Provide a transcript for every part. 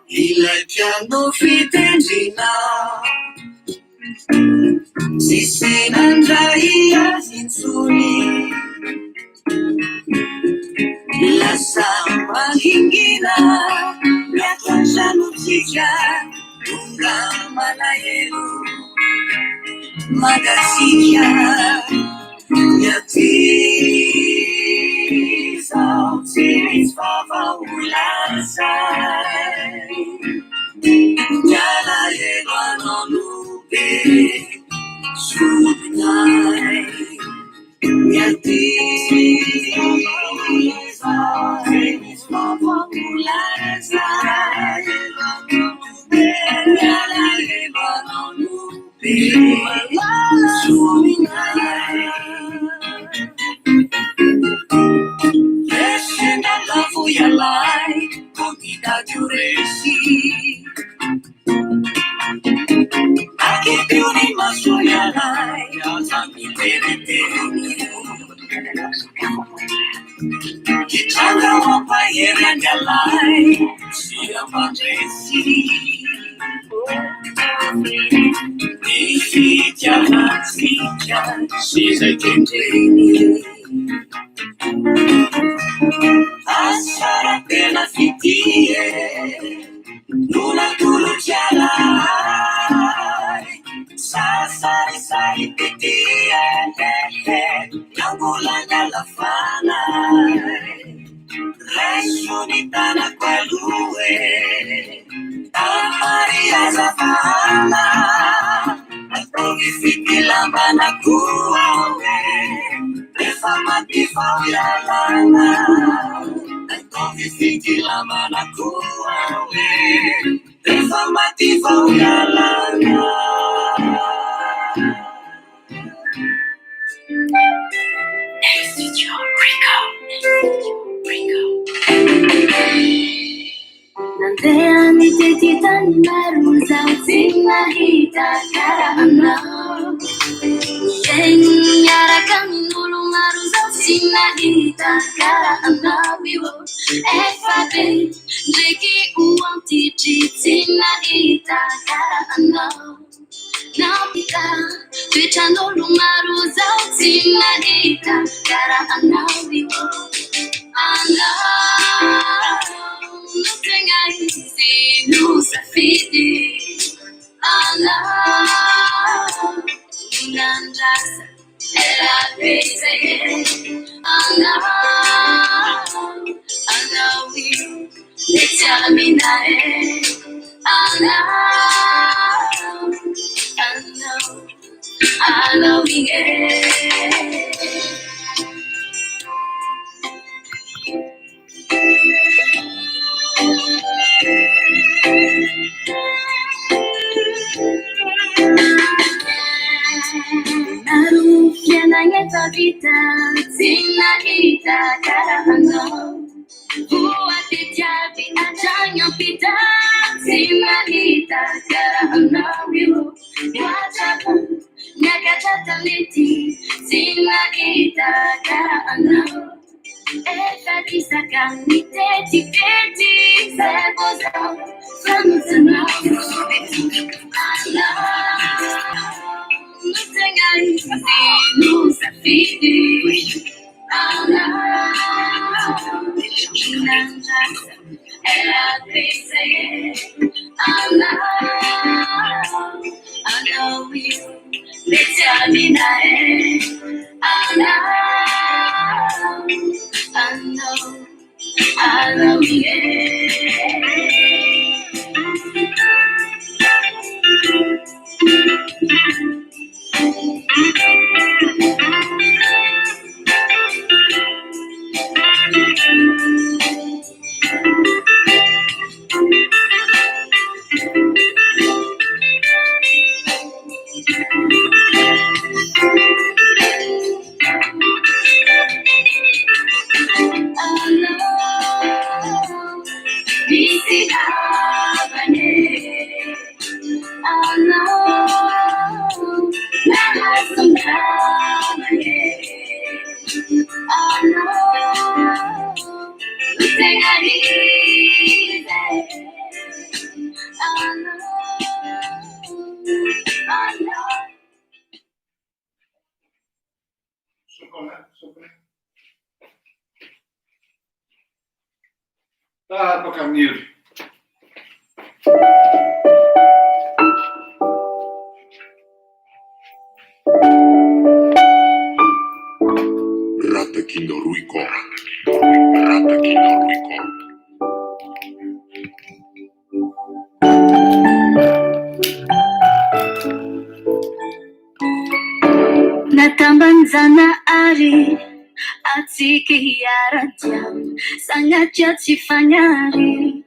Ila piano fitendrina sisi nandrai zinzuri lasa mahingina yakanjanutika unga malahelo magasia yatiza utilizvava ulasai malahelo anonube subnai yatiza utilizvava ulasai malahelo anonube subnai. Descenda la voia lai, convida giuresi. Anche più di massoia lai, alzami teneteni. Che c'avrà un paese anche lai, sia mangessi. Di figlia, si sei tenteni. Asara pela fitie, nula tulu jalai, sasari sari pitie, langulanga la fana, resunita na quelue, amaria zafana, aprovi fiti lambana kuawe. Efamati fauyalana, entonces fiti la manakuawe. Efamati fauyalana. Studio Rico. Nandea nitetita maruza utina hita karana. Yenyara kamulu maruza utina hita karana vivo. Efate jeki uanti chitina hita karana. Napita tuchando lumaruza utina hita karana vivo. Ana nothing I see no safety. Ana inanjasa ela pese. Ana we determinae. Ana we Narukia na nyeta vita, sina ita karahano. Buwa titiabi achanya pita, sina ita karahano. Wajabu, nyakachata liti, sina ita karahano. Eka kisaka miteti peti, seboza, samusana. Nothing I see, no safety. Ana, inanjasa, ela pese. Ana, we determinae. Ana, we afaka miro. Ratakindoruiko. Natambanzana ari atsikiaratia sangatia tifanyari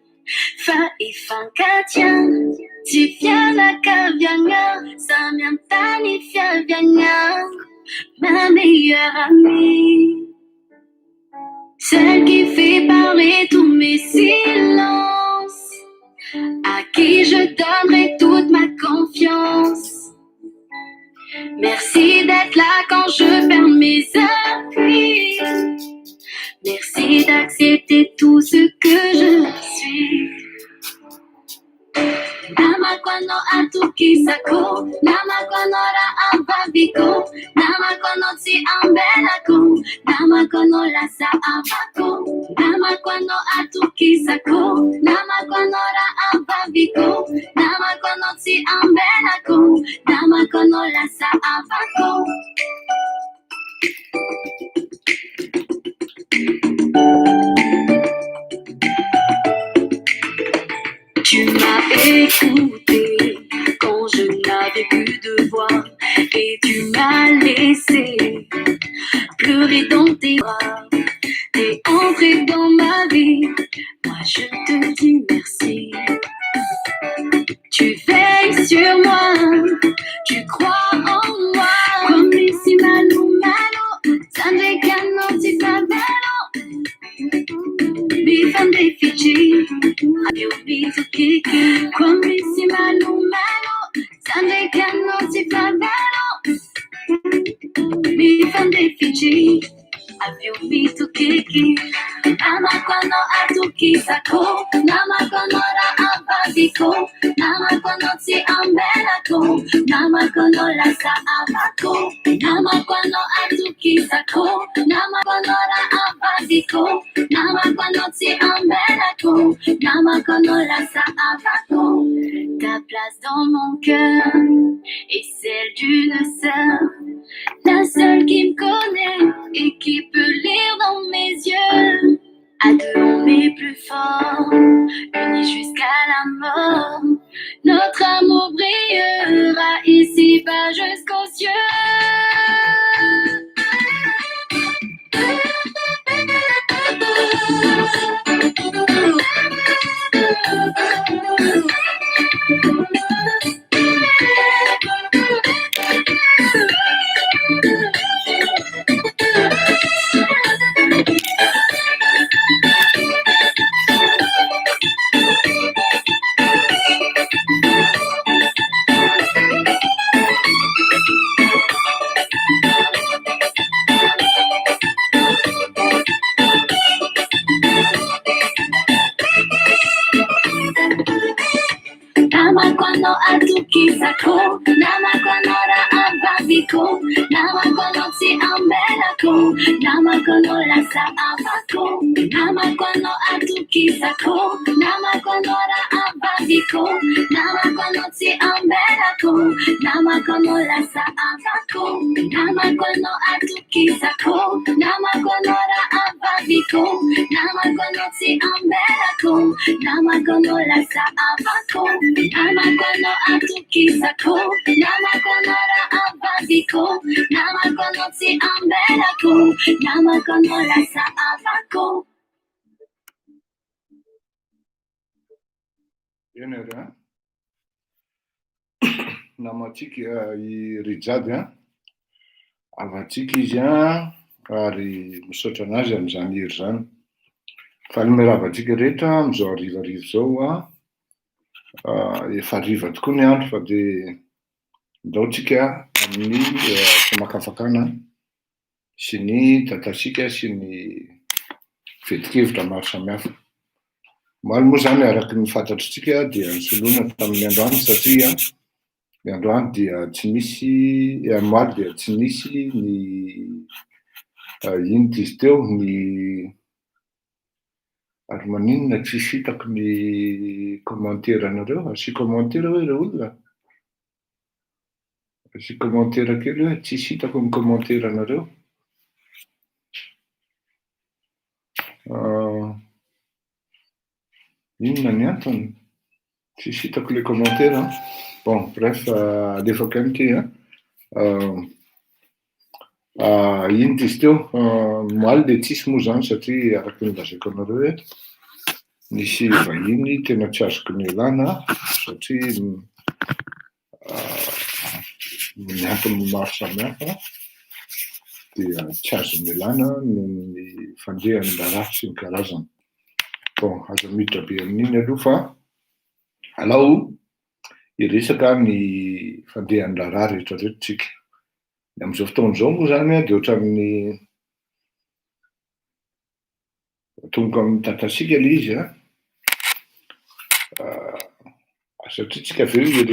fa ifankatia tifiana kavianga samiantani fiavianga ma meilleure amie, celle qui fait parler tous mes silences, à qui je donnerai toute ma confiance. Merci d'être là quand je perds mes appuis. Merci d'accepter tout ce que je suis. Namakwano atukisako, namakwano ra ambaviko, namakwano si ambelako, namakwano la sa abako, namakwano atukisako, namakwano ra ambaviko, namakwano si ambelako, namakwano la sa abako. Tu m'as écouté quand je n'avais plus de voix et tu m'as laissé pleurer dans tes bras. T'es entré dans ma vie, moi je te dis merci. Tu veilles sur moi, tu crois en moi. Comme si malo malo, Sandekano ti favelo. Mi fan dei Fiji, abbiamo visto che come si malo malo, Sandekano ti favelo. Mi fan dei Fiji, abbiamo visto che namakwano atukisako, namakwano ra abadiko, namakwano si ambelako, namakwano la sa abako, namakwano atukisako, namakwano ra abadiko, namakwano si ambelako, namakwano la sa abako. Ta place dans mon cœur est celle d'une sœur, la seule qui me connaît et qui peut lire dans mes yeux. À deux on est plus fort, unis jusqu'à la mort. Notre amour brillera ici-bas jusqu'aux cieux. Namakwano atukisako, namakwano ra ababiko, namakwano si ambelako, namakwano la sa abako, namakwano atukisako, namakwano ra ababiko, namakwano si ambelako, namakwano la sa abako, namakwano atukisako, namakwano ra ababiko, namakwano si ambelako, namakwano la sa abako. Namakwano atukisako, namakwano ra abadiko, namakwano si ambelako, namakwano la sa abako. Yenera namatsika I rijady avatsika izy ary misaotra anazy amin'izany hery zany. Fa ny miravatsika rehetra amin'izao arivarivo zao efa riva tokoa ny andro fa de ndaotsika amin'ny famakafakana sy ny datasika sy ny fetikevitra maro samihafa. Maro moa zany araky ny fantatritsika dia nisoloana tamin'ny androany satria ny androany dia tsy nisy maly dia tsy nisy ny ino izy teo ny Ary maninona tsisy hitako ny commentaire anareo, asy commentaire hoe ireo olona. Asy commentaire kely hoe tsisy hitako ny commentaire anareo. Inona ny antony? Tsisy hitako le commentaire. Bon, bref, alefako ihany ke ino izy teo, moaly de tsisy moa zany satria araky nilazaiko anareo hoe nisy vahiny tena tsy azoko ny elana satria ny antony maro samihafa dia tsy azo mialana noho ny fandrehan'ny raharaha sy ny karazany. Bon, azo miditra be amin'iny aloha fa alao hiresaka ny fandrehan'ny raharaha rehetrarehetra tsika. Amin'izao fotoan'izao moa zany dia ohatran'ny tonga amin'ny tatasika le izy satria tsika aveo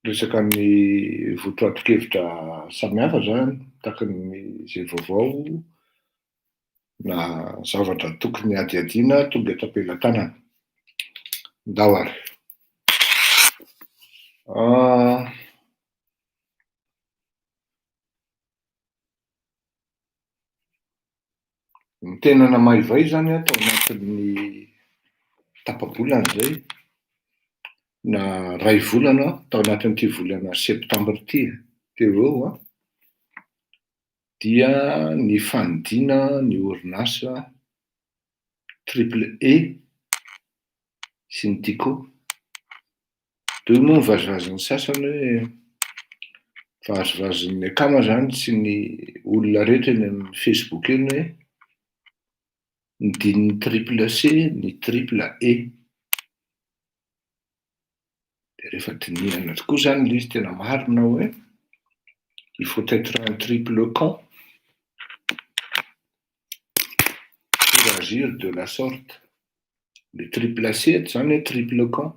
resaka ny votoatin-kevitra samihafa zany, tahaka ny izay vaovao na zavatra tokony adiadiana tonga eto am-pelantanana. Ndao ary. Ny tena namaivay zany tao anatin'ny tapabolana zay na ray volana tao anatin'ity volana septambra teo eo dia ny fanidina ny orinasa Triple E sy ny Tico. Toy moa nivazivazin'ny sasany hoe vazivazin'ny akama zany sy ny olona rehetra eny amin'ny Facebook eny hoe nidininy Triple C ny Triple E. De rehefa dinihana tokoa zany le izy tena marina hoe il faut être un triple con pour agir de la sorte. Le Triple C zany hoe triple con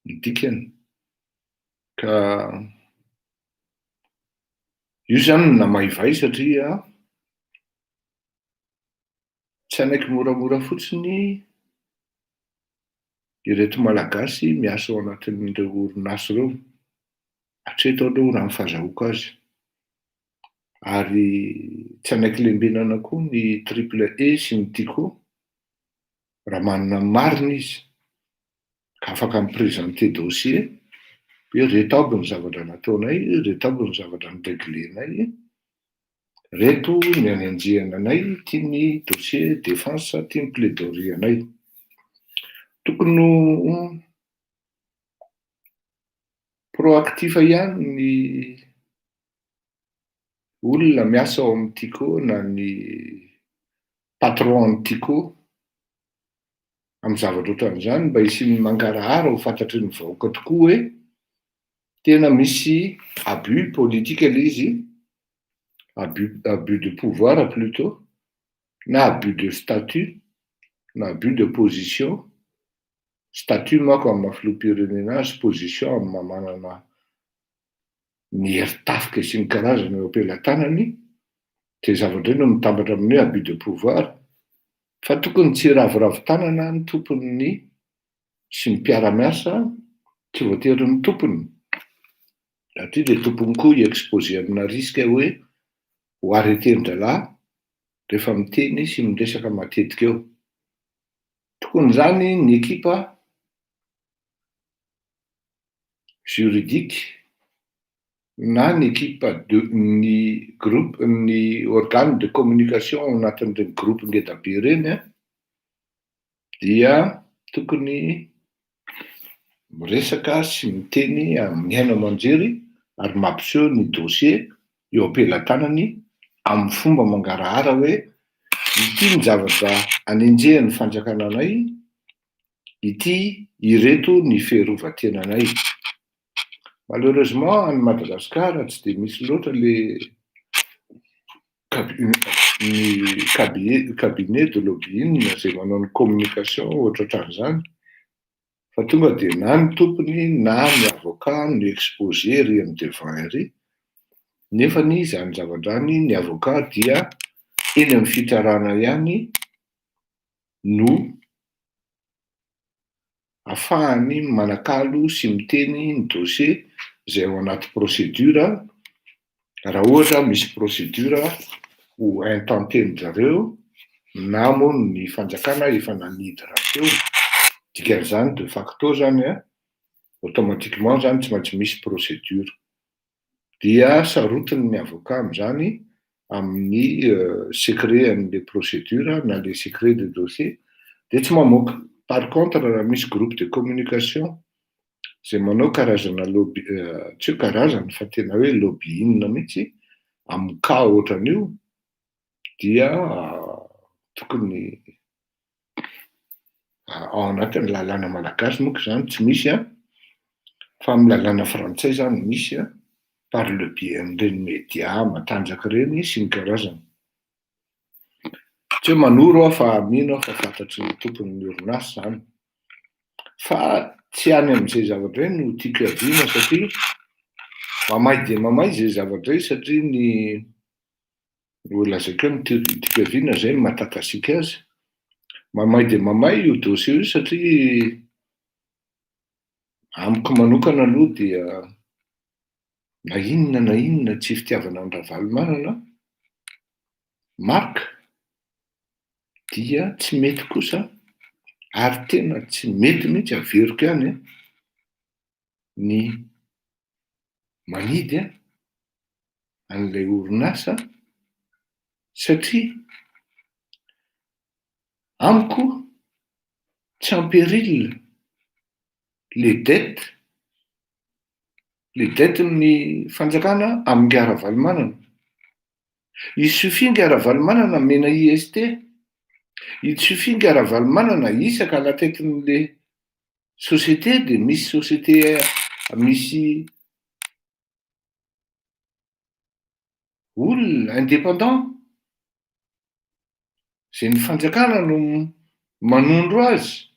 ny dikany. Ka io zany namaivay satria tsy anaiky moramora fotsiny ireto malagasy miasa ao anatin'ireo orinasa ireo, hatreto aloha raha ny fahazahoako azy. Ary tsy anaiky lembenana koa ny Triple E sy ny Tico raha manana ny marina izy ka afaka miprésenter dossier hoe reto aby ny zavatra nataonay, reto aby ny zavatra nireglenay, reto ny anenjehana anay, ty ny dossier défense, ty ny plaidoirie anay. Tokony ho proactif ihany ny olona miasa ao amin'ny Tico na ny patron ny Tico amin'ny zavatra ohatran'izany mba hisian'ny mangarahara ho fantatry ny vahoaka tokoa hoe tena misy abus politique le izy, abus de pouvoir plutôt, na abus de statut, na abus de position. Statut manko amin'ny maha-filoham-pirenena azy, position amin'ny mamanana ny heritafika sy ny karazana eo am-pelantanany, dia zavatra no mitambatra amin'ny hoe abus de pouvoir. Fa tokony tsy ravoravo-tanana ny tompony sy ny mpiara-miasa, tsy voatery ny tompony. Satria le tompony koa hi-exposé amina risque hoe ho arreter-dralahy rehefa miteny sy miresaka matetika eo. Tokony zany ny ekipa juridique na ny ekipa ny groupe ny organe de communication ao anatin'ireny groupe ngeda be ireny dia tokony miresaka sy miteny amin'ny aina aman-jery ary mampiseho ny dossier eo am-pelantanany amin'ny fomba mangarahara hoe ity ny zavatra anenjehan'ny fanjakana anay, ity ireto ny fiarovan-tenanay. Malheureusement any Madagasikara tsy dia misy loatra le cabinet de lobbying izay manao ny communication ohatrohatran'izany. Fa tonga dia na ny tompony na ny avocat no exposé ery amin'ny devant ery, nefa ny izany zavatra any ny avocat dia eny amin'ny fitarana ihany no ahafahany manakalo sy miteny ny dossier izay ao anaty procédure. Raha ohatra misy procédure ho intenten'ny zareo na moa ny fanjakana efa nanidy raha teo, dikan'izany de facto zany automatiquement zany tsy maintsy misy procédure. Dia sarotiny ny avocat amin'izany amin'ny secret an'le procédure na le secret de dossier de tsy mamoaka. Par contre raha misy groupe de communication zay manao karazana lobby, tsy hoe karazana fa tena hoe lobbying mihitsy amin'ny cas ohatran'io, dia tokony ao anatin'ny lalàna malagasy moka zany tsy misy fa amin'ny lalàna frantsay zany misy par le biais amin'ireny média matanjaka ireny sy ny karazany. Tsy hoe manoro fa mino fa fantatry ny tompon'ny orinasa zany, fa tsy any amin'izay zavatra ireny no tiako hiaviana satria mamay dia mamay izay zavatra izay satria ny lazaiko hoe ny tiako hiaviana zay no mahatakasika azy. Mamay dia mamay io dossier io satria amiko manokana aloha dia na inona tsy fitiavana ny Ravalomanana marika dia tsy mety kosa ary tena tsy mety mihitsy averiko ihany ny manidy an'ilay orinasa satria amiko tsy en péril le dette-ny fanjakana amin'ny Ngara-Valomanana. Il suffit Ngara-Valomanana mena IST, il suffit Ngara-Valomanana isaka anatetin'le société de misy société misy olona indépendant zay ny fanjakana no manondro azy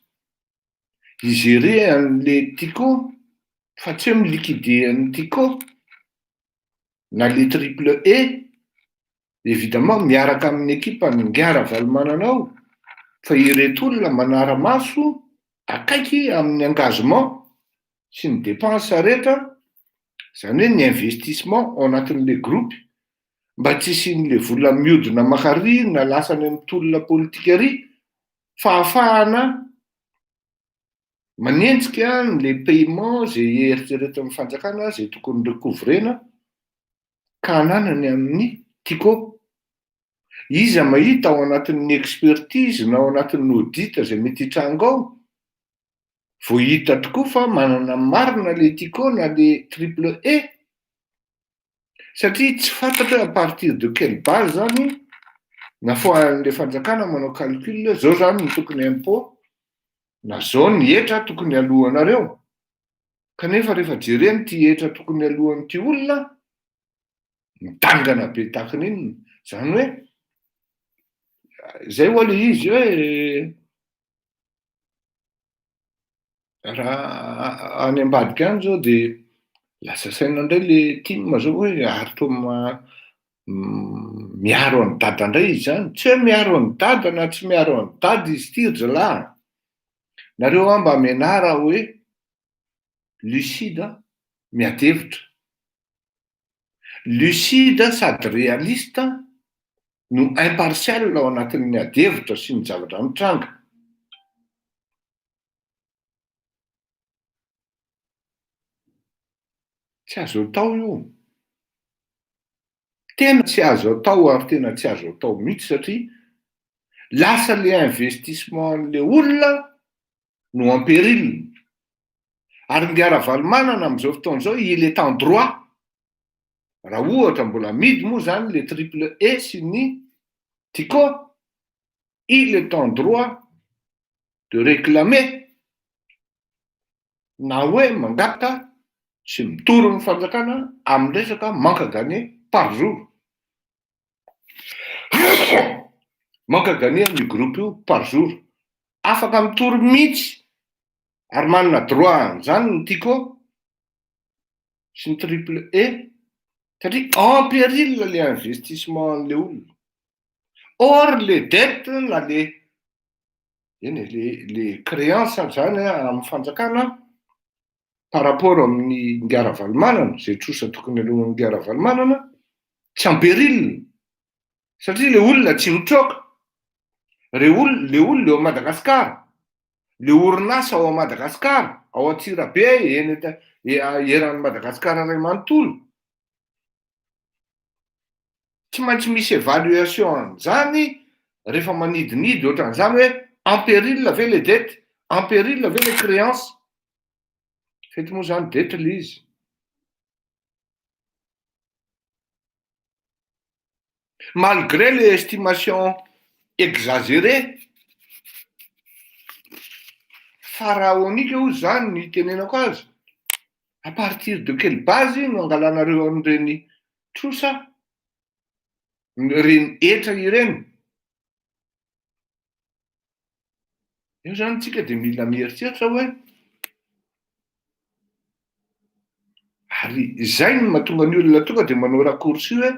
igérer an'le TICO fa tsy hoe miliquider ny TICO na le triple E, évidemment miaraka amin'ny ekipa ny Ngara-Valomanana ao, fa ireto olona manara-maso akaiky amin'ny engagement sy ny dépense rehetra, zany hoe ny investissement ao anatin'le groupe mba tsy isian'le vola miodina makary na lasany amin'ny tolona politika ary, fa ahafahana manenjika n'le paiement zay eritreretin'ny fanjakana zay tokony recovrena ka ananany amin'ny TICO. Iza mahita ao anatin'ny expertise na ao anatin'ny audit zay mety hitrango ao, vao hita tokoa fa manana marina le TICO na le triple E, satria tsy fantatra à partir de quelle base zany nafoan'le fanjakana manao calcul zao zany ny tokony impôt na zao ny hetra tokony alohanareo, kanefa rehefa jereny ty hetra tokony alohan'ity olona midangana be takon'iny. Zany hoe zay ho le izy hoe raha any ambadika any zao de lasa saina indray le team zao hoe ary to miaro any dada indray izy zany. Tsy hoe miaro any dada na tsy miaro any dada izy ty ry zalahy. Nareo mba mianara hoe lucide miadevitra, lucide sady réaliste no impartial ao anatin'ny adevitra sy ny zavatra mitranga. Tsy azo atao io, tena tsy azo atao ary tena tsy azo atao mihitsy satria lasa le investissement an'le olona no en péril. Ary Ngara-Valomanana amin'izao fotoan'izao il est en droit, raha ohatra mbola amidy moa zany le triple E sy ny TICO, il est en droit de réclamer na hoe mangata sy mitoro ny fanjakana amin'ny resaka manque à gagner par jour. Manque à gagner amin'ny groupe io par jour. Afaka mitoro mihitsy ary manana droit zany ny TICO sy ny triple E satria en péril le investissement an'le olona. Or le dette na le créance zany amin'ny fanjakana par rapport amin'ny ngiara-valomanana, zay trosa tokony alohan'ny ngiara-valomanana, tsy amperilina. Satria le olona tsy mitroka. Le olona eo Madagasikara, le orinasa ao Madagasikara, ao Antsirabe, eran'ny Madagasikara ray manontolo. Tsy maintsy misy évaluation zany rehefa manidinidy ohatran'izany hoe en péril ve les dettes, en péril ve les créances. Fety moa zany dette le izy. Malgré les estimations exagérées, pharaonique hoy zany ny tenenako azy. À partir de quelle base no angalanareo an'ireny trosa, reny etra ireny? Io zany tsika dia mila mieritreritra hoe ary izay no mahatonga ny olona tonga dia manao raccourci hoe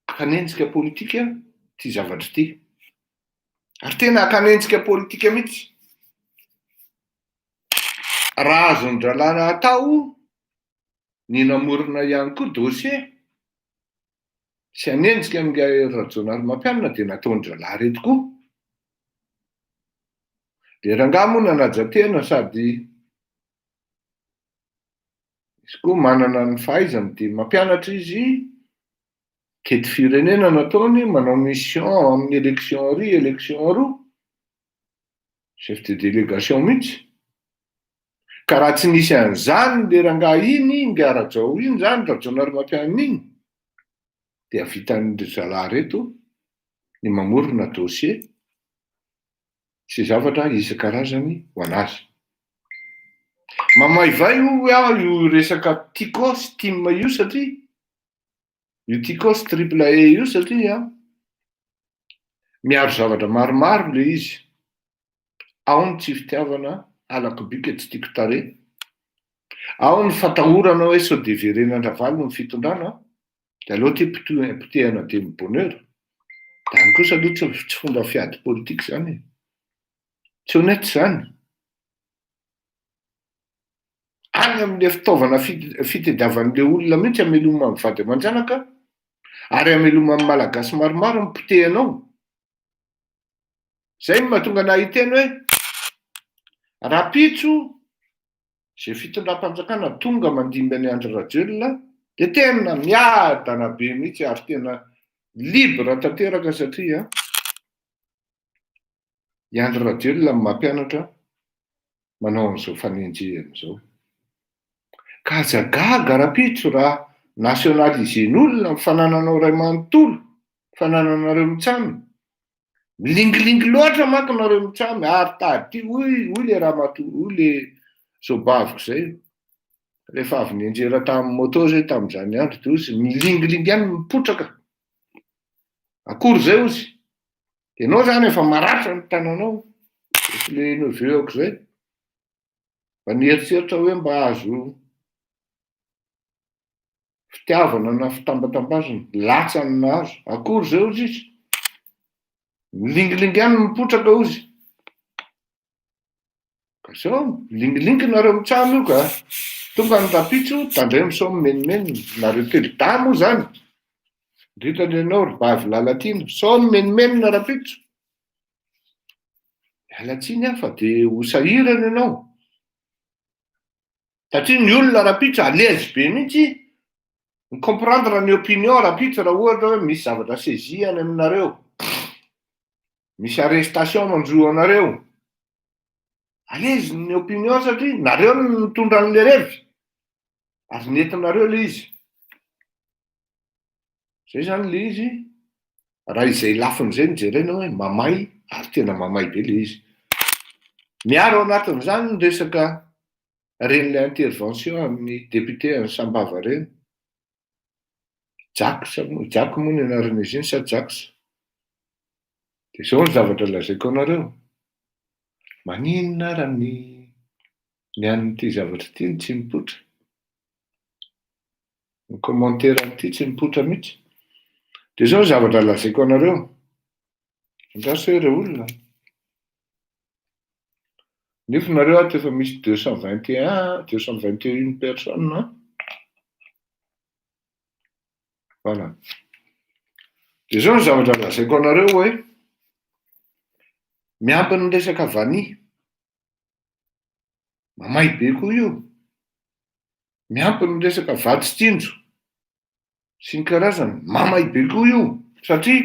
hakanenjika politika ty zavatra ty. Ary tena hakanenjika politika mihitsy. Raha azon-dralana atao ny namorona ihany koa dossier sy hanenjika amin'ny rajonary mampianana dia nataon-dralahy reto koa. Dia rangahy moa nanajatena sady izy koa manana ny fahaizany dia mampianatra izy kety firenena nataony manao mission amin'ny élection roa, chef de délégation mihitsy. Ka raha tsy nisy an'izany le rangahy iny ngiara-jao iny zany, rajonary mampianana iny, dia vitan'ny zalahy reto ny mamorona dossier sy zavatra isan-karazany ho anazy. Mamaivay io resaka Tikos team io satria io Tikos triple A io satria miaro zavatra maromaro le izy. Ao ny tsy fitiavana alako bika tsy tiako tare. Ao ny fatahorana hoe sao de veren'andravalo ny fitondrana, dia aleo ty potehana dimy bonheur. Da any kosa aloha tsy fomba fiady politika zany. Tsy honnête zany. Any amin'le fitaovana fitadiavan'le olona mihitsy ameloma amin'ny vady aman-janaka, ary ameloma amin'ny malagasy maromaro ny potehanao. Zay no mahatonga anahy hiteny hoe rapitso zay fitondram-panjakana tonga mandimby any Andry Rajoelina dia tena miadana be mihitsy ary tena libre tanteraka satria i Andry Rajoelina no mampianatra manao an'izao fanenjehana izao. Ka aza gaga rapitso raha nationalisen'olona ny fanananao ray manontolo, fanananareo mitsamy. Milingilingy loatra manko nareo mitsamy ary tady hoy le ramatoa, hoy le zobaviko zay. Rehefa avy nianjera tamin'ny moto zay tamin'izany andro dia ozy milingilingy ihany mipotraka. Akory zay ozy? Ianao zany efa maratra ny tananao. Le neveuako zay. Mba nieritseritra hoe mba azo fitiavana na fitambatambazana, latsany nahazo. Akory zay ozy izy? Milingilingy ihany mipotraka ozy. Ka sao, milingilingy nareo mitsamy io ka. Tonga ny rapitso, tandray misao mimenimeny, nareo telo moa zany. Ndritany ianao ry bavy lalatiana, sao mimenimeny na rapitso. Alatsiny aho fa dia ho sahirana ianao. Satria ny olona rapitso alezy be mihitsy ny comprendre ny opinion rapitso raha ohatra hoe misy zavatra sezihany aminareo. Misy arrestation manjoa anareo. Alezy ny opinion satria nareo no mitondra an'le revy. Ary nentinareo le izy. Zay zany le izy. Raha izay lafin'izay no jerenao hoe mamay, ary tena mamay be le izy. Miaro ao anatin'izany ny resaka ren'ilay intervention amin'ny député any Sambava reny. Jako moa ny anaran'izy iny sa Jaksa. Dia izao ny zavatra lazaiko anareo. Maninona ara ny an'ity zavatra ity ny tsy mipotra. Ny commentaire an'ity tsy mipotra mihitsy. Dia zao ny zavatra lazaiko anareo. Andraso hoe ireo olona. Nefa nareo ato efa misy 221 personnes. Voilà. Dia zao ny zavatra lazaiko anareo hoe miampy ny resaka vania. Mamay be koa io. Miampy ny resaka vady sy tsinjo sy ny karazany. Mamay be koa io. Satria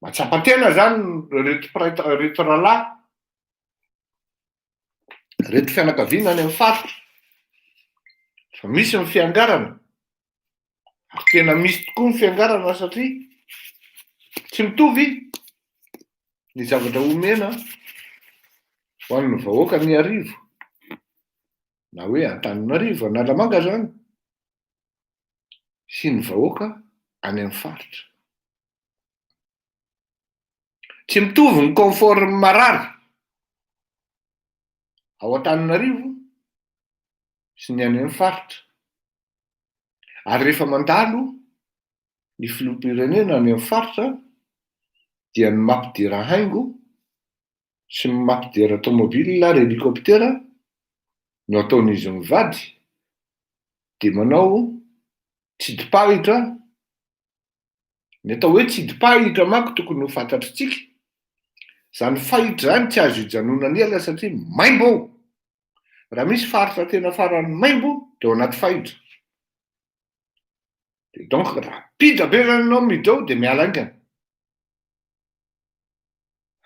matsapa-tena zany reto ralahy. Reto fianakaviana any amin'ny faritra. Fa misy ny fiangarana. Ary tena misy tokoa ny fiangarana satria tsy mitovy ny zavatra omena ho an'ny vahoaka ny arivo. Na hoe Antananarivo, Analamanga zany. Sy ny vahoaka any amin'ny faritra. Tsy mitovy ny confort marary ao Antananarivo sy ny any amin'ny faritra. Ary rehefa mandalo ny filoham-pirenena any amin'ny faritra dia ny mampidera haingo sy ny mampidera tomobila ary helikoptera no ataon'izy mivady dia manao tsidipahitra. Ny atao hoe tsidipahitra manko tokony ho fantatritsika. Zany fahitra zany tsy azo hijanonana ela satria maimbo. Raha misy faritra tena farany maimbo dia ao anaty fahitra. Dia donc raha pitra be zany ianao midao dia miala aingana.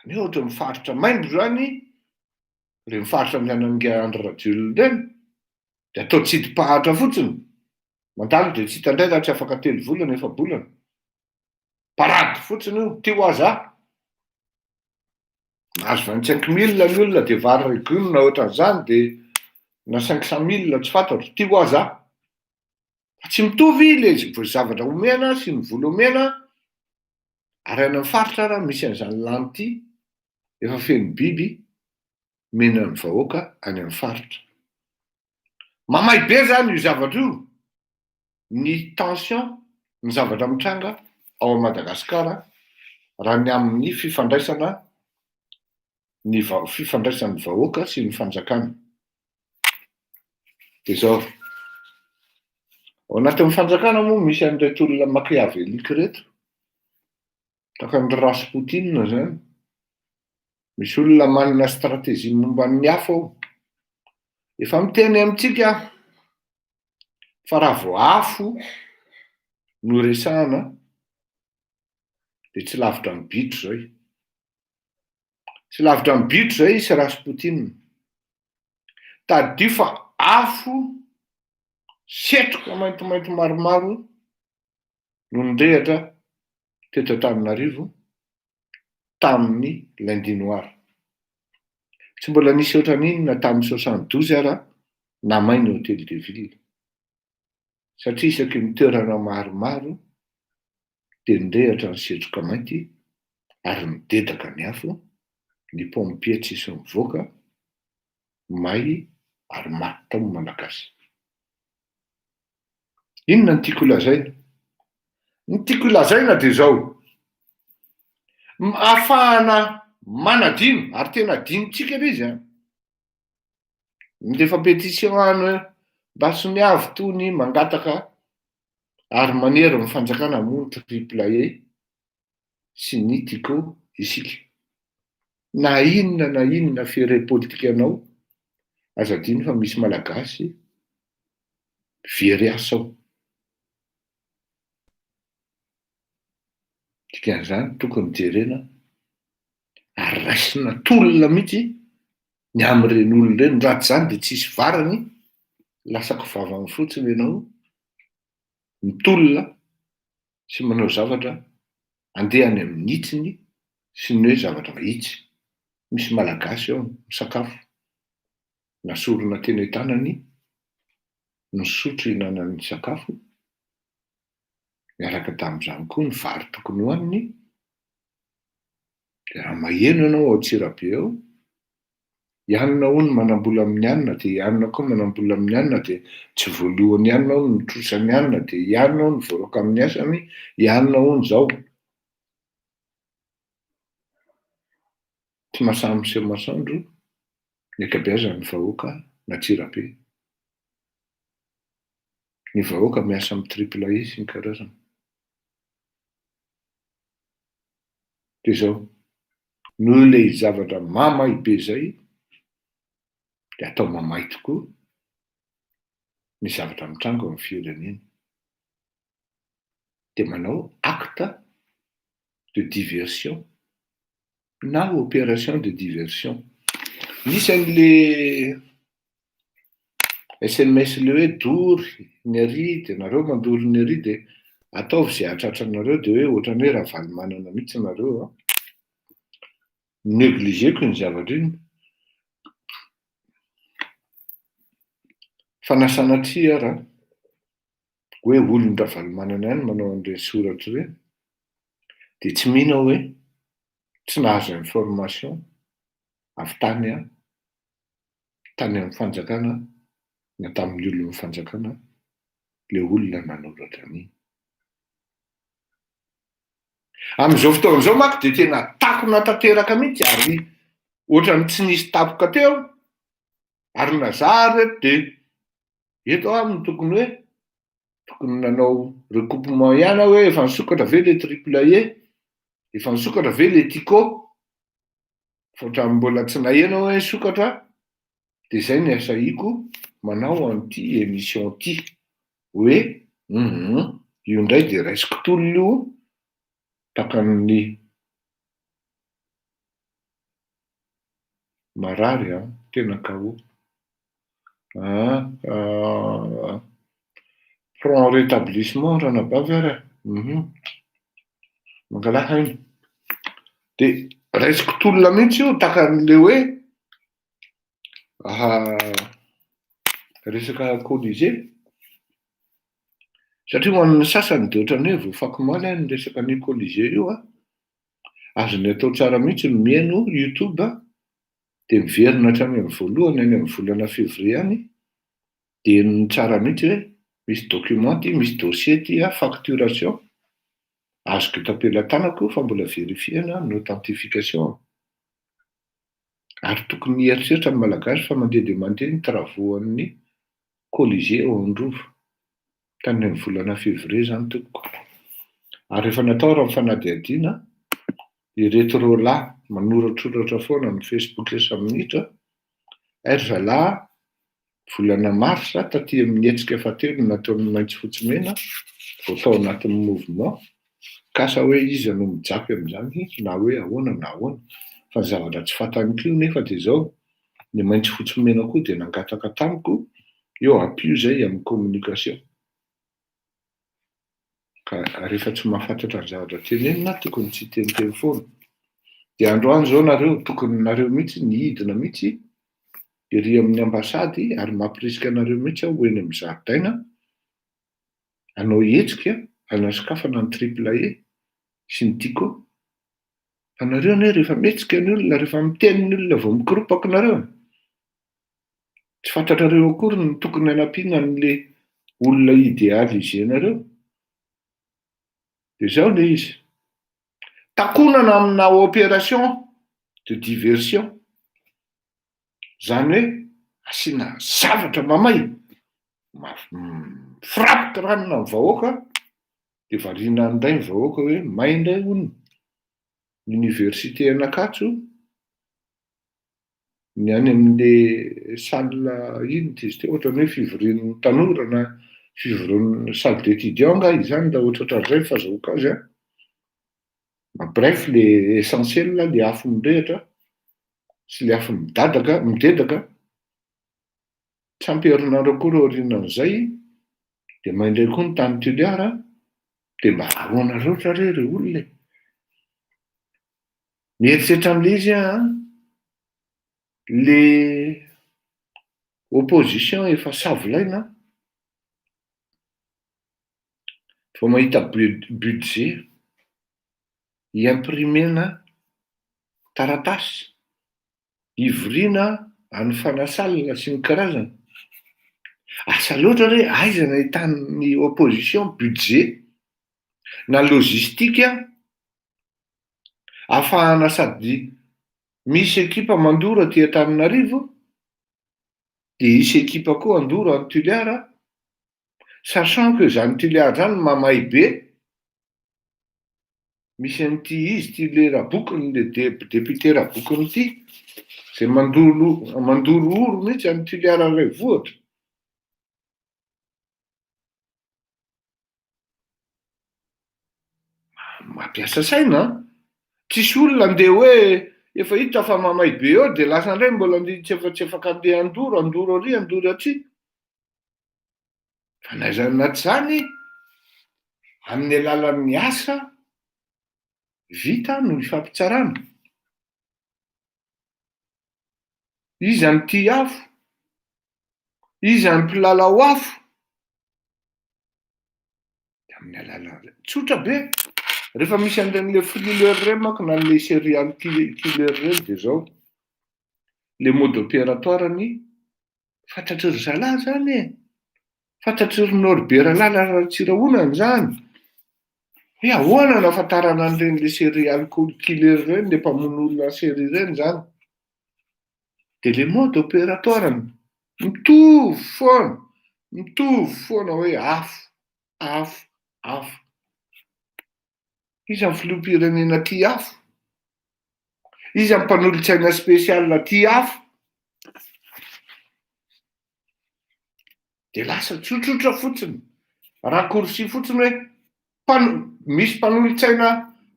Any ohatra mifaritra maimbo zany, ireny mifaritra miananga Andry Rajoelina ireny, dia atao tsidipahatra fotsiny. Mandalo dia tsy hitandray raha tsy afaka 3 volana efa bolana. Parady fotsiny io, ty ho aza. Mahazo 25 000 ny olona dia vary legioma na ohatran'izany dia na 500 000 tsy fantatro, ty ho aza. Tsy mitovy ilay zavatra omena sy ny vola omena. Ary any amin'ny faritra raha misy an'izany lany ity, efa feno biby mena ny vahoaka any amin'ny faritra. Mamay be zany io zavatra io. Ny tension, ny zavatra mitranga ao Madagasikara raha ny amin'ny fifandraisana ny fifandraisan'ny vahoaka sy ny fanjakana. Dia zao. Ao anatin'ny fanjakana moa misy an'ireto olona machiavélique reto. Tahaka ny Rasputin zany. Misy olona manana stratégie momba ny hafa ao. Efa miteny amintsika fa raha vao afo no resahana dia tsy lavitra ny bitro zay. Tsy lavitra ny bitro zay isy Rasputin. Taddio fa afo setroka maintimainty maromaro no nirehatra teto Antananarivo tamin'ny lundi noir. Tsy mbola nisy ohatran'inona tamin'ny 72 ara namay ny Hôtel de Ville. Satria isaky ny toerana maromaro dia nirehatra ny setroka mainty ary nidedaka ny afo. Ny pompier tsisy mivoaka, may ary maty tao malagasy. Inona no tiako lazaina? Ny tiako lazaina dia zao. Ahafahana manadino, ary tena adinontsika izy. Mindefa pétition Basoniavo tony mangataka ary manery ny fanjakana moa triple A sy ny tiko isika. Na inona fere politika anao, aza adino fa misy malagasy very asa ao. Dikan'izany tokony jerena ary raisina tolona mihitsy ny amin'ireny olona ireny. Raha tsy izany dia tsisy varany, lasako vavany fotsiny ianao, mitolona sy manao zavatra andehany amin'ny hitsiny sy ny hoe zavatra mahitsy. Misy malagasy ao misakafo, nasorona teny an-tanany, nisotro ihinanany sakafo, miaraka tamin'izany koa ny vary tokony hohaniny. Dia raha maheno ianao ao Antsirabe ao, ianona hono manam-bola amin'ny anona, dia ianona koa manam-bola amin'ny anona, dia tsy voalohany ianona hono ny trosany anona, dia ianona hono voaroka amin'ny asany, ianona hono zao. tsy mahasamby sy masoandro ny ankabeazany vahoaka natsirabe. Ny vahoaka miasa amin'ny triple A sy ny karazana. Dia izao, noho ilay zavatra mamay be izay, dia atao mamay tokoa ny zavatra mitrango amin'ny firenena. Dia manao acte de diversion na opération de diversion. Misy an'le SMS le hoe dory ny ary, dia nareo mandory ny ary, dia ataovy izay ahatratranareo, dia hoe ohatrany hoe raha valimanana mihitsy nareo a. Negligeko ny zavatra iny. Fanasana tsia raha hoe olon-dra valimanana ihany manao an'ireny soratra ireny, dia tsy mino aho hoe tsy nahazo information avy tany amin'ny fanjakana na tamin'ny olon'ny fanjakana le olona nanoratra an'iny. Amin'izao fotoan'izao manko dia tena takona tanteraka mihitsy, ary ohatrany tsy nisy tapoka teo, ary nazary dia eto aho no tokony nanao recoupement ihany aho, hoe efa nisokatra ve le triple A, efa nisokatra ve le Tico, fa ohatrany mbola tsy naheno hoe nisokatra. Dia izay ny asaiko manao an'ity émission ity, hoe io indray dia raisiko tolona io takan'ny marary tena KO. Prends rétablissement ranabavy ary mangalaha iny. Dia raisiko tolona mihitsy io takan'le hoe resaka colisée, satria ho an'ny sasany dia ohatrany hoe voafaky maly ny resaka ny colisée io azony atao tsara mihitsy ny mihaino YouTube dia miverina hatrany amin'ny voalohany any amin'ny volana février any, dia ny tsara mihitsy hoe misy document ty, misy dossier ty facturation, azoko tapelan-tanako fa mbola vérifiena ny authentification. Ary tokony hieritreritra amin'ny malagasy fa mandeha dia mandeha ny travaux amin'ny colisée ao Androvo tany amin'ny volana février izany tokoko. Ary rehefa natao raha mifanadihadiana, ireto lahy manoratsoratra foana amin'ny Facebook isa-minitra, ry zalahy volana marsa taty amin'ny hetsika fahatelo natao amin'ny maitso fotsy mena, vao tao anatin'ny mouvement, kasa hoe iza no mijapy amin'izany na hoe ahoana na ahoana, fa ny zavatra tsy fantany koa nefa dia izao ny maitso fotsy mena koa dia nangataka tamiko eo ampio izay amin'ny communication. Ka rehefa tsy mahafantatra ny zavatra tenenina tokony tsy teniteny foana. Dia androany izao nareo tokony nareo mihitsy nihidina mihitsy ery amin'ny ambasady, ary mampirisika anareo mihitsy aho eny amin'ny zaridaina, anao hetsika hanasokafana ny triple A sy ny Tico. Anareo anie rehefa mihetsika ny olona, rehefa miteny ny olona vao mikoropaky nareo, tsy fantatrareo akory ny tokony hanampiana n'le olona idéalisenareo. Dia izao le izy. Takonana amina opération de diversion. Izany hoe asiana zavatra mamay, frapoka ranona ny vahoaka, dia variana an'indray ny vahoaka hoe may indray hono. Université Ankatso, ny any amin'le salle ino izy teo, ohatrany hoe fivorian'ny tanora na fivorian'ny salle d'étudiant nga izany raha ohatrany fa zahoaka azy bref, le essentiel le afo mirehatra sy le afo midedaka, tsy amperinareo akory aorianan'izay, dia maindray koa ny tany toliara, dia mba ahoana loatra re olona. Mieritreritra amin'ilay izy le opposition efa savolaina vao mahita budget hiamprimena taratasy, hivoriana any fanasalina sy ny karazana. Asa loatra re aiza no ahitan'ny opposition budget na logistique ahafahana sady misy ekipa mandora ty Antananarivo, dia isy ekipa koa andora ny Tuliara, sachant que zany Tuliara zany mamay be, misy an'ity izy ty le Rabokiny, le député Rabokiny ity, izay mandoro oro mihitsy any Tuliara Renivohitra. Mampiasa saina, tsisy olona andeha hoe efa hita fa mamay be eo dia lasa indray mbola tsy afaka andeha andoro ary andoro atsy. Fa naizany tsy zany, amin'ny alalan'ny asa vita no ifampitsarana. Iza ny tia afo, iza ny mpilalao afo, amin'ny alalan'ny tsotra be. Rehefa misy an'ireny thriller ireny manko na le serial killer ireny dia zao, le mode opératoireny fantatry ry zalahy zany e, fantatry ry Norbert Ratsirahonana zany. Hoe ahoana no ahafantarana an'ireny le serial killer ireny, le mpamono olona série ireny zany. Dia le mode opératoireny mitovy foana hoe afo. Iza ny filoham-pirenena tia afo? Iza ny mpanolontsaina spesialina tia afo? Dia lasa tsotsotra fotsiny, raccourci fotsiny hoe misy mpanolontsaina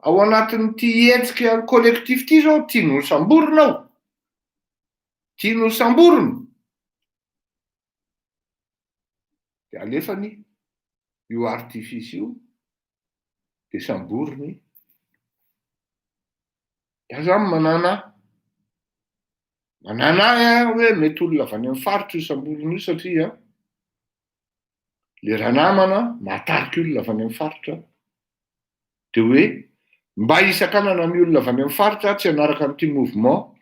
ao anatin'ity hetsika collectif ity zao, tian'ny samborina ao. Tian'ny samborina. Dia alefany io artifisy io dia samboriny. Dia zany manana hoe mety olona avy any amin'ny faritra io samboriny io satria le raha namana mahatarika olona avy any amin'ny faritra dia hoe mba hisakanana ny olona avy any amin'ny faritra tsy hanaraka an'ity mouvement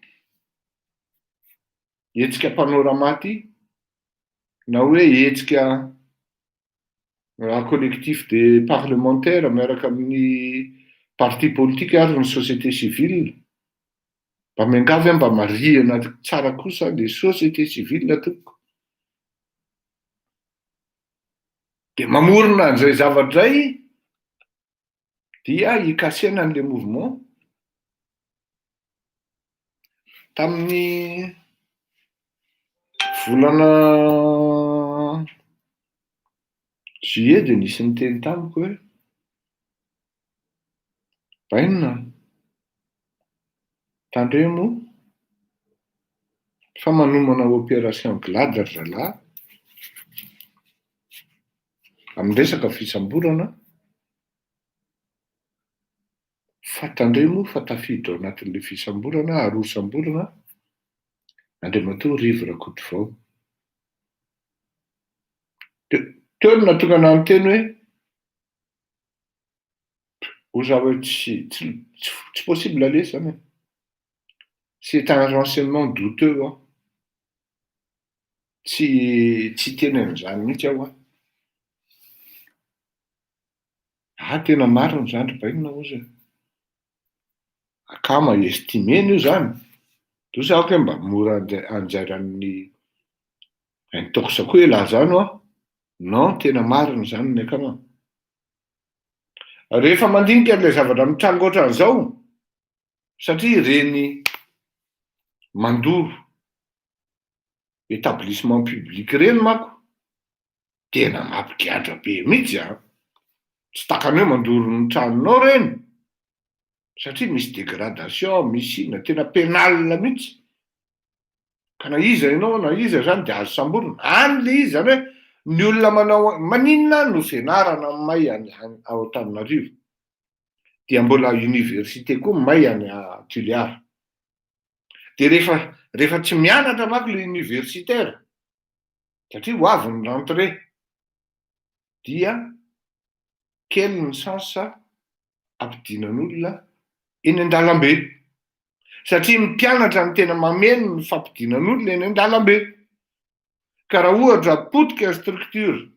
hetsika mpanoramaty na hoe hetsika collectif des parlementaires miaraka amin'ny parti politique ary ny société civile, mba miangavy mba marihana tsara kosa le société civile toko. Dia mamorona an'izay zavatra izay dia hikasena an'ilay mouvement. Tamin'ny volana juillet dia nisy niteny tamiko hoe bainona tandremo fa manomana opération glade ry zalahy amin'ny resaka fisamborana, fa tandremo fa tafiditra ao anatin'ilay fisamborana, arosamborana, Andriamatoa Rivo Rakotovao. Teo no natonga ana ny teny hoe oza hoe tsy possible ale zany. C'est un renseignement douteux an. Tsy teny an'izany mihitsy aho. Tena marina zany ry bainona ozy. Akama estimena io zany. Tosa ahako hoe mba mora anjairan'ny Toksakoela zany an. Non, tena marina zany ny akama. Rehefa mandinika an'ilay zavatra mitrango ohatran'izao, satria ireny mandoro établissement public ireny manko tena mampigadra be mihitsy an. Tsy takany hoe mandoro ny tranonao ireny, satria misy dégradation, misy inona, tena pénal mihitsy. Ka na iza ianao na iza zany dia azo samborina. Any le izy zany hoe ny olona manao maninona no fianarana may ao Antananarivo dia mbola université koa may any Tuliara. Dia rehefa tsy mianatra manko le universitaire, satria ho avy ny rentrée, dia kely ny chance ampidinan'olona eny an-dalambe. Satria ny mpianatra ny tena mameno ny fampidinan'olona eny an-dalambe. Ka raha ohatra potika structure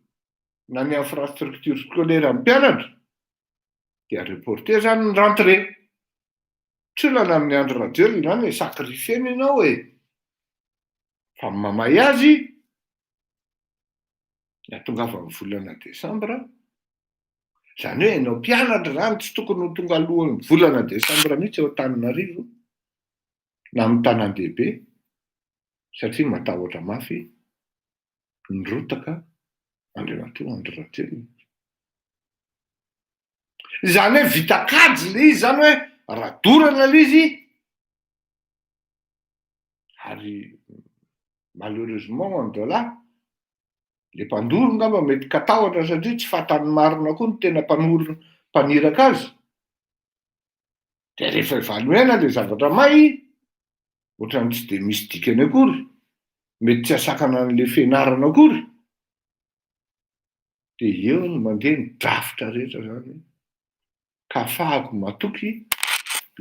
na ny infrastructure scolaire amin'ny mpianatra dia reporter zany ny rentrée. tsy olana amin'ny andro radiol izany hoe sakrifeny ianao hoe fa mamay azy ahatongava ny volana desambra izany hoe ianao mpianatra izany tsy tokony ho tonga alohan'ny volana desambra mihitsy eo Antananarivo na amin'ny tanan-dehibe satria matahotra mafy ny rotaka andriamatoa andro radiol. Izany hoe vita kajy le izy zany hoe radorana le izy ary malheureusement andolahy le mpandoro ngamba mety katahotra satria tsy fantan'ny marina koa ny tena mpaniraka azy de rehefa evaluena le zavatra may ohatrany tsy de misy dikany akory mety tsy asakana an'le fianarana akory de eo no mandeha ny drafitra rehetra zany ka afahako matoky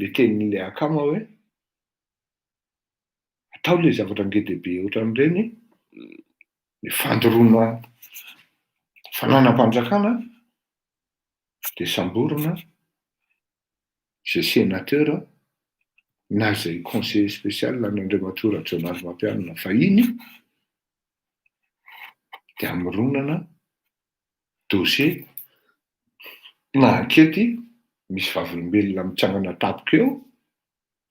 le tenin'le akama hoe atao le zavatra ngedehibe ohatran'ireny ny fandoroana fananam-panjakana de samborona zay sénateur na zay conseiller spécial an'Andriamatoa Rajaonarivelo Mampianina vahiny de amoronana dossier na ankety misy vavolombelona mitsangana tampoka eo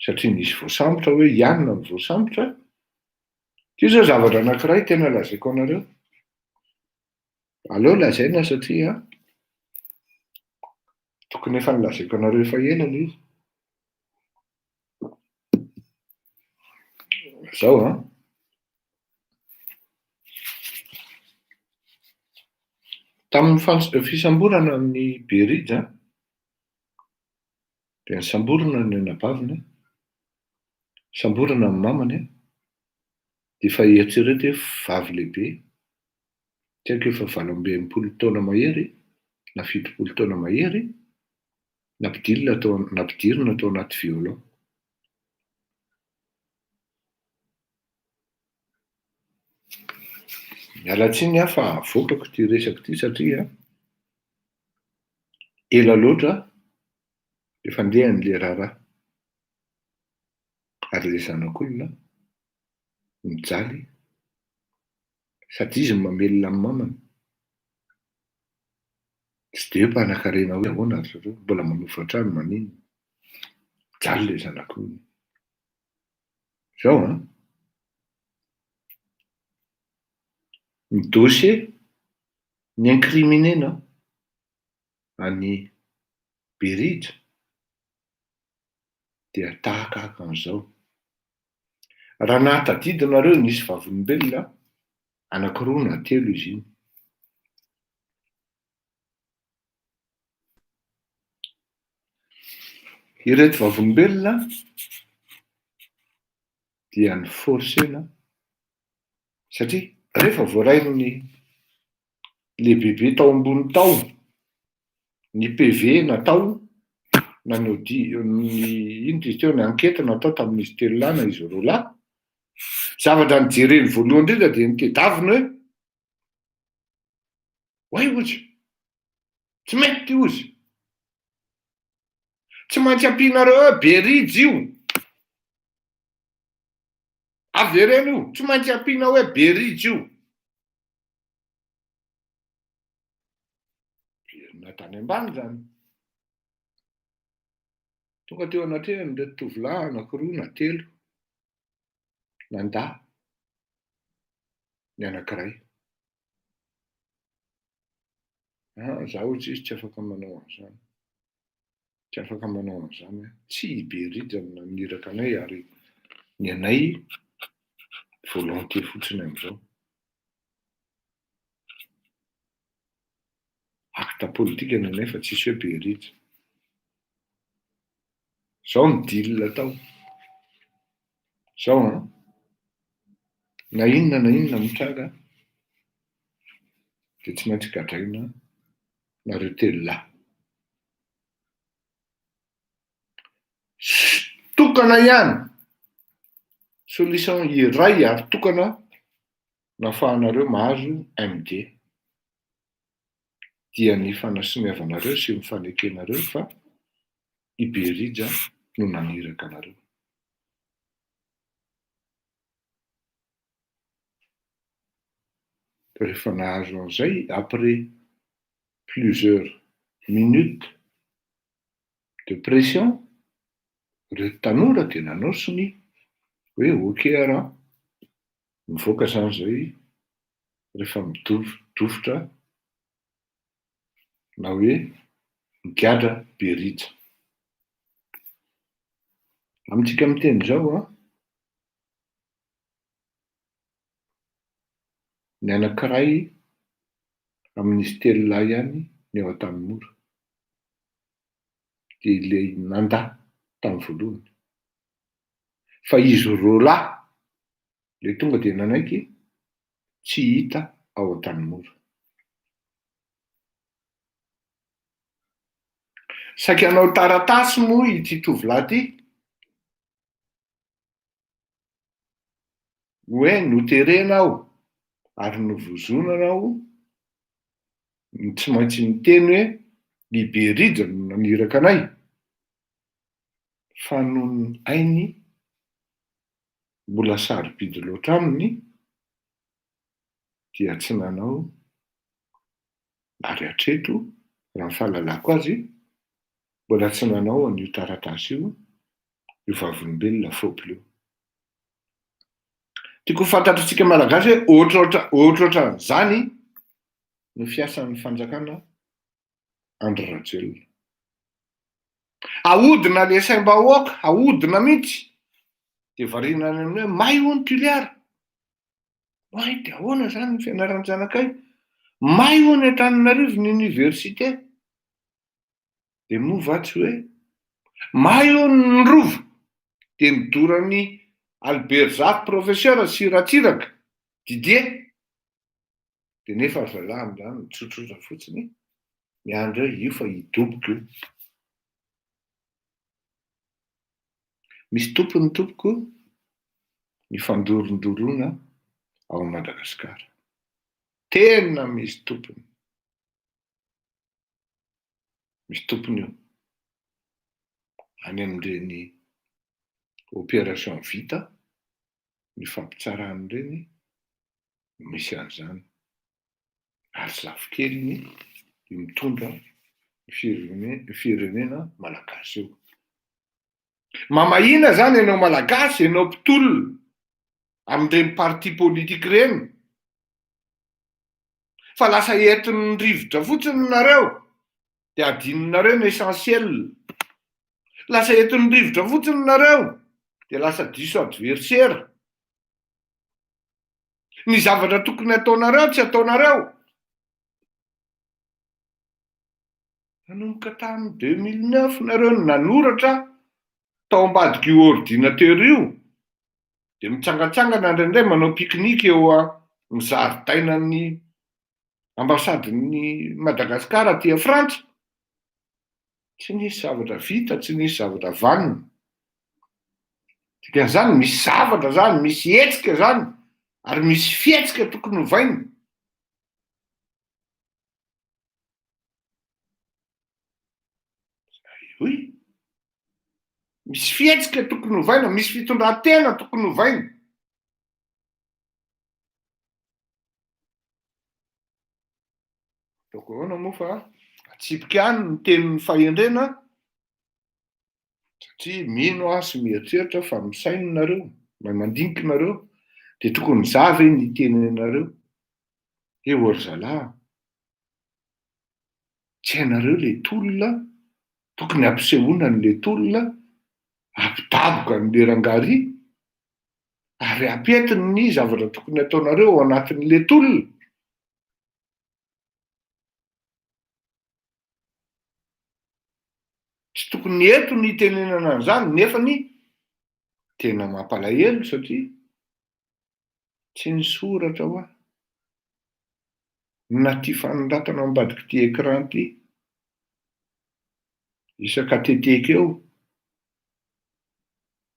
satria nisy voasambotra hoe ianona ny voasambotra. Io zao zavatra anankiray tena lazaiko anareo. Aleo lazaina satria tokony efa nilazaiko anareo efa ela le izy. Zao tamin'ny fisamborana amin'ny Berija de nisamborana ny anabaviny, samborana amin'ny mamany de efa eritrereto hoe vavy lehibe tsy haiko efa 18 taona mahery na 17 taona mahery nampidirina tao anaty violon. Mialatsiny aho fa avokako ty resako ty satria ela loatra efa andehan'le raharaha ary le zanak'olona mijaly satria izy mamelona amin'ny mamany tsy de hoe mpanan-karena hoe ahoana ry zareo mbola manofa trano manino mijaly le zanak'olona zao ny dossier ny incriminena any Berija dia tahaka an'izao. Raha nahatadidinareo nisy vavolombelona anankiroa na telo izy iny. Ireto vavolombelona dia ny forsena satria rehefa voarainy le bebe tao ambony tao ny PV natao na ny ino izy teo ny ankety natao tamin'izy telo lahy na izy roa lahy zavatra nijereny voalohany indrindra de nitedaviny hoe oay ozy tsy mety ozy tsy maintsy ampianareo hoe Berija io averena io tsy maintsy ampiana hoe Berija io verina tany ambany zany tonga teo anatrehany le tovolahy anankiroa na telo nandà ny anankiray zaho izy tsy afaka manao an'izany tsy afaka manao an'izany tsy Berija no naniraka anay ary ny anay volonté fotsiny amin'izao acte politique ny anay fa tsisy hoe Berija zao ny deal tao zao na inona mitranga de tsy maintsy gadraina nareo telo lahy tokana ihany solution iray ary tokana nafahanareo mahazo MD dia ny fanasinevanareo sy ny fanekenareo fa i Berija no naniraka anareo. Rehefa nahazo an'izay, après plusieurs minutes de pression, ireo tanora dia nanaosy ny hoe ok ara, mivoaka zany zay rehefa midofotra na hoe migadra Berija. Amintsika miteny zao a, ny anankiray amin'izy telo lahy ihany ny ao an-tanimora dia ilay nandà tamin'ny voalohany. Fa izy roa lahy ilay tonga dia nanaiky tsy hita ao an-tanimora. Saika hanao taratasy moa ity tovolahy ity, hoe noterena aho ary novozona anao, tsy maintsy miteny hoe ny Berija no naniraka anay, fa noho ny ainy mbola sarobidy loatra aminy dia tsy nanao ary hatreto raha ny fahalalako azy mbola tsy nanao an'io taratasy io vavolombelona fopy io. Tiako ho fantatritsika malagasy hoe ohatrohatran'izany no fiasan'ny fanjakana Andry Rajoelina. Ahodina le saim-bahoaka, ahodina mihitsy, dia variana any amin'ny hoe may hono Toliara. May dia ahoana zany ny fianaran'ny zanakay? May hono Antananarivo ny université. Dia moa vatsy hoe may hono ny Rova dia nidoran'ny Albert Zafy professeur Siratsiraka Didier. Dia nefa zalahy amin'izany mitsotrora fotsiny miandry hoe io fa hidoboko io. Misy tompony tompoko ny fandorondorona ao Madagasikara. Tena misy tompony. Misy tompony io. Any amin'ireny opération vita, ny fampitsaran'ireny misy an'izany. Ary zafikely ny mitondra ny firenena malagasy io. Mamahina zany ianao malagasy, ianao mpitolona amin'ireny parti politika ireny, fa lasa entin'ny rivotra fotsiny nareo dia adininareo ny essentiel. Lasa entin'ny rivotra fotsiny nareo dia lasa diso adversaire. Ny zavatra tokony ataonareo tsy ataonareo. Nanomboka tamin'ny 2009 nareo no nanoratra tao ambadiky io ordinateur io, dia mitsangatsangana indraindray manao pique-nique eo amin'ny zaridainan'ny ambasadin'ny Madagasikara aty Frantsa. Tsy nisy zavatra vita, tsy nisy zavatra vanina. Dikan'izany misy zavatra zany, misy hetsika zany, ary misy fihetsika tokony hovaina. Oy, misy fihetsika tokony hovaina, misy fitondran-tena tokony hovaina. Toko ahoana moa fa atsipika any ny tenin'ny fahendrena, satria mino aho sy mieritreritra fa misaina nareo, mandinika nareo, dia tokony zavy ny tenenareo. Ry zalahy, tsy hainareo le tolona, tokony ampisehoana n'le tolona, ampidaboka n'le rangahy, ary ampetiny ny zavatra tokony ataonareo ao anatin'le tolona. Tsy tokony eto ny tenenana an'izany, nefa ny tena mampalahelo satria tsy nisoratra ho aho na ty fanoratana ambadiky ty écran ty isaka teteka eo,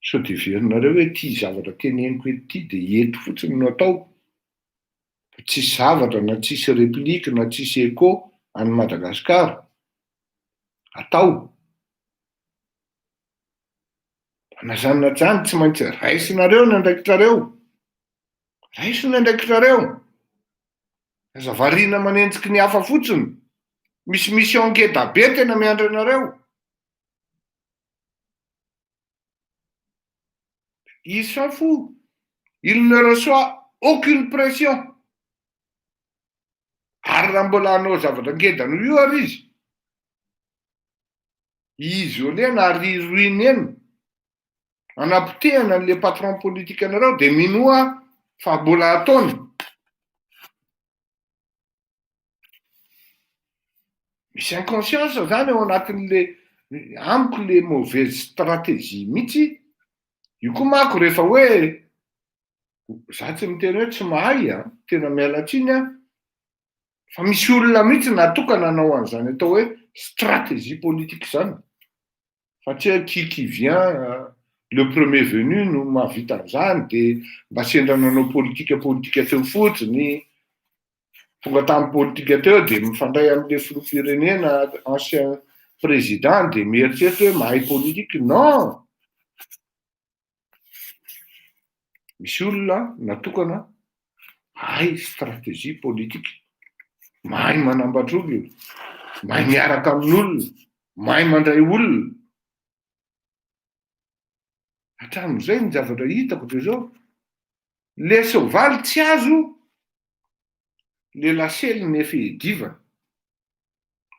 sao dia heverinareo hoe ty zavatra teneniko eto ty dia eto fotsiny no ataoko. Tsisy zavatra na tsisy réplique na tsisy écho any Madagasikara atao. Anazanona zany tsy maintsy raisinareo ny andraikitrareo. Raisina andraikitrareo. Aza variana manenjiky ny hafa fotsiny. Misy angeda be tena miandry anareo. Il s'en fout. Il ne reçoit aucune pression. Ary raha mbola hanao zavatra ngedana io ary izy io lena ary ruine eny. Anapotehana an'le patron politique anareo dia minoa fa mbola ataony. Misy inconscience zany ao anatin'le amiko le mauvaise stratégie mihitsy. Io koa mako rehefa hoe za tsy miteny hoe tsy mahay tena miala tsiny fa misy olona mihitsy natokana hanao an'izany atao hoe stratégie politique zany. Fa tsy hoe qui vient le premier venu no mahavita an'izany dia mba sendra nanao politika teo fotsiny. Tonga tamin'ny politika teo dia mifandray amin'ilay filoham-pirenena ancien président dia mieritreritra hoe mahay politique. Non. Misy olona natokana mahay stratégie politique, mahay manambatra olona, mahay miaraka amin'olona, mahay mandray olona. Hatramin'izay ny zavatra hitako dia zao. Le soavaly tsy azo, le lasely nefa edivana.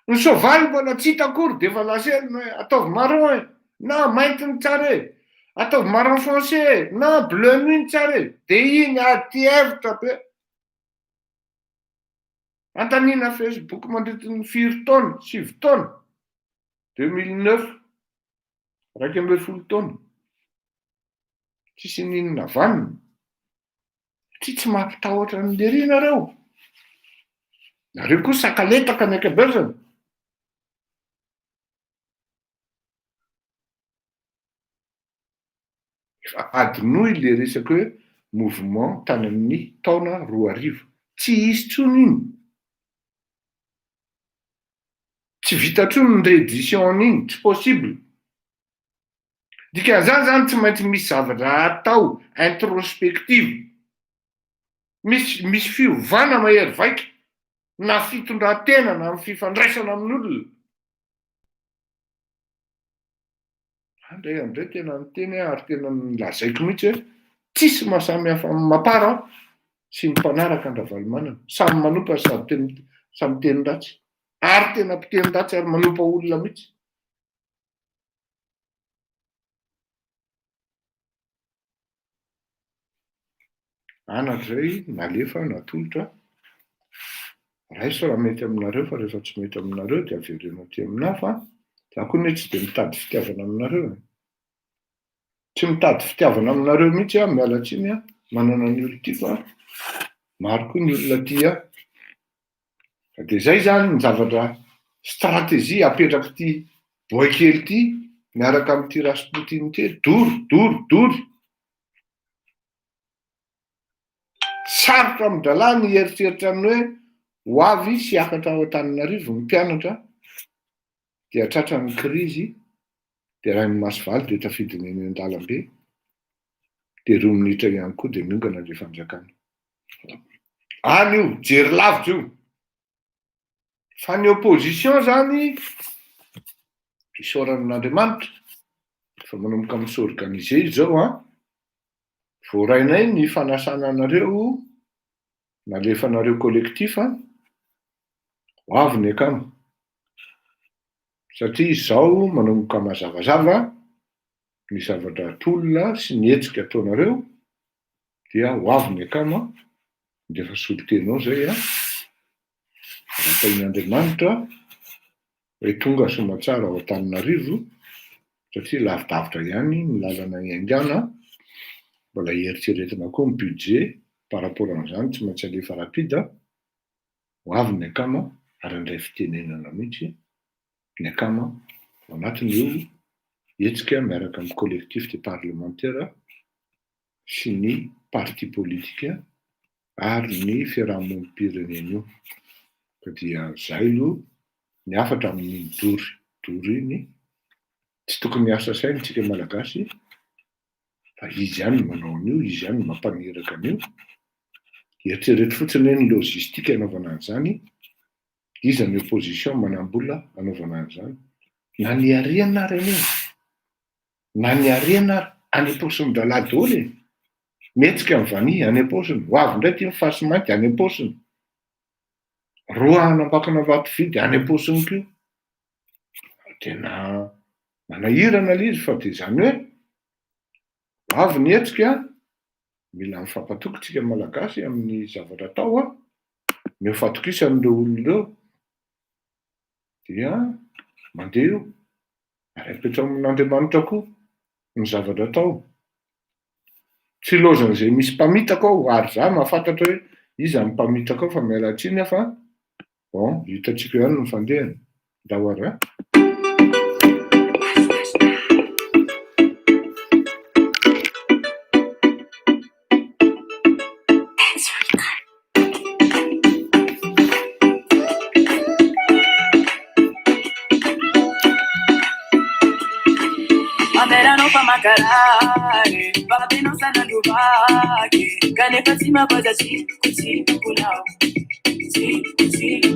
Ny soavaly mbola tsy hita akory dia efa lasely hoe ataovy marron na mainty ny tsara e. Ataovy marron foncé na bleu nuit tsara e. Dia iny aty hevitra be. Antanina Facebook mandritra ny 4 taona, 7 taona, 2009, 12 taona. Tsisy ninona vanina. Tsy mampitahotra an'le ry nareo. Nareo koa sakaletaka ny akabeazana. Efa adinoy le resaka hoe mouvement tany amin'ny taona 2000. Tsy hisy tsony iny. Tsy vita tsony ny réédition iny, tsy possible. Dikan'izany zany tsy maintsy misy zavatra atao introspective. Misy fiovana mahery vaika na fitondran-tena na amin'ny fifandraisana amin'olona. Andray tena miteny ary tena milazaiko mihitsy hoe tsisy mahasamihafa amin'ny mampara sy ny mpanaraka an-dravalomanana. Samy manompa samy teny ratsy. Ary tena mpiteny ratsy ary manompa olona mihitsy. Anatray nalefa natolotra. Raiso raha mety aminareo fa rehefa tsy mety aminareo dia averina aty aminahy fa za koa ny tsy dia mitady fitiavana aminareo. Tsy mitady fitiavana aminareo mihitsy miala tsiny manana ny olo ty fa maro koa ny olona ty dia zay zany ny zavatra stratégie apetraka ty boekely ty miaraka amin'ity Rasputin ty. Dory. Sarotra midalà ny eritreritra amin'ny hoe ho avy sy akatra ao Antananarivo ny mpianatra dia tratran'ny krizy dia raha ny Masivaly dia tafidiny eny an-dalambe dia 2 minitra ihany koa dia miongana ilay fanjakana. Any io jery lavitra io. Fa ny opposition zany isaoran'Andriamanitra fa manomboka amin'ny s'organiser izy zao voarainay ny fanasana anareo nalefanareo collectif ho avy ny akamo. Satria izao manomboka mazavazava ny zavatra atolona sy ny hetsika ataonareo dia ho avy ny akamo dia efa solotenao zay Natain'Andriamanitra hoe tonga somatsara ao Antananarivo satria lavidavitra ihany ny lalana iaingana. Mbola eritreretina koa ny budget par rapport amin'izany tsy maintsy alefa rapide. Ho avy ny akama ary indray fitenenana mihitsy ny akama ao anatin'io hetsika miaraka amin'ny collectif des parlementaires sy ny parti politique ary ny fiarahamonim-pirenena io. Ka dia zay io ny afatra amin'ny dory iny tsy tokony hiasa saina tsika malagasy Izy ihany manao an'io, izy ihany mampaniraka an'io. Eritrereto fotsiny hoe ny lojistika anaovana an'izany, iza ny opposition manam-bola anaovana an'izany. Na ny ariana ary anie, na ny ariana any am-posiny dalady daholo e. Metsika ny vany any am-posiny, ho avy indray ty mifasy mainty any am-posiny. Roa anambakana vato vidy any am-posiny koa. Tena manahirana ilay izy fa dia izany hoe avy ny hetsika, mila mifampatoky malagasy amin'ny zavatra atao mifatokisan'ireo olona ireo dia mandeha io ary apetra amin'Andriamanitra koa ny zavatra atao. Tsy lozan'izay misy mpamitaka ao ary za mahafantatra hoe iza ny mpamitaka ao fa miala tsiny fa hitantsika ihany ny fandehany. Dahoary Amerano fa makarare, babino sana dubake, kanefa si mabaza kuti kunao,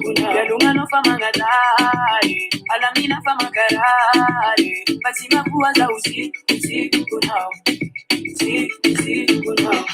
kunao. Yalungano fa mangatare, alamina fa makarare, basi makuwaza kuti kunao, kunao.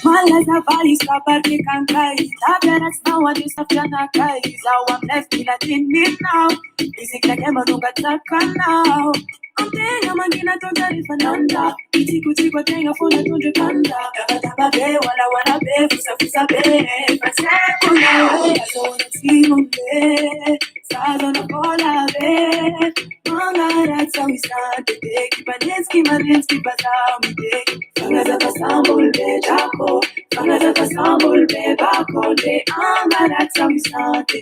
Malaza valista porque cantai, taberas não a desafiana cai, I'm left in Latin now, music like Emma nunca tacanao. Antena mangina toda rifananda, tico tenha fona tunde kanda, taba be wala be, fusa be, paseco na, zona timunde, sazona bola be, mangara tsawisante, kibanenski bazao mide, fangaza kasambul be jako, fangaza kasambul be bako de, mangara tsawisante.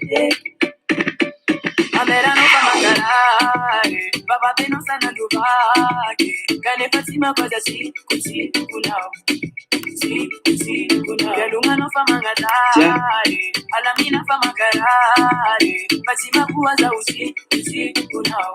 Amerano pa makarare, baba beno sana dubake, kanefa si mabaza kuti kunao, kunao. Yalungano fa mangatare, alamina fa makarare, basi makuwaza kuti kunao,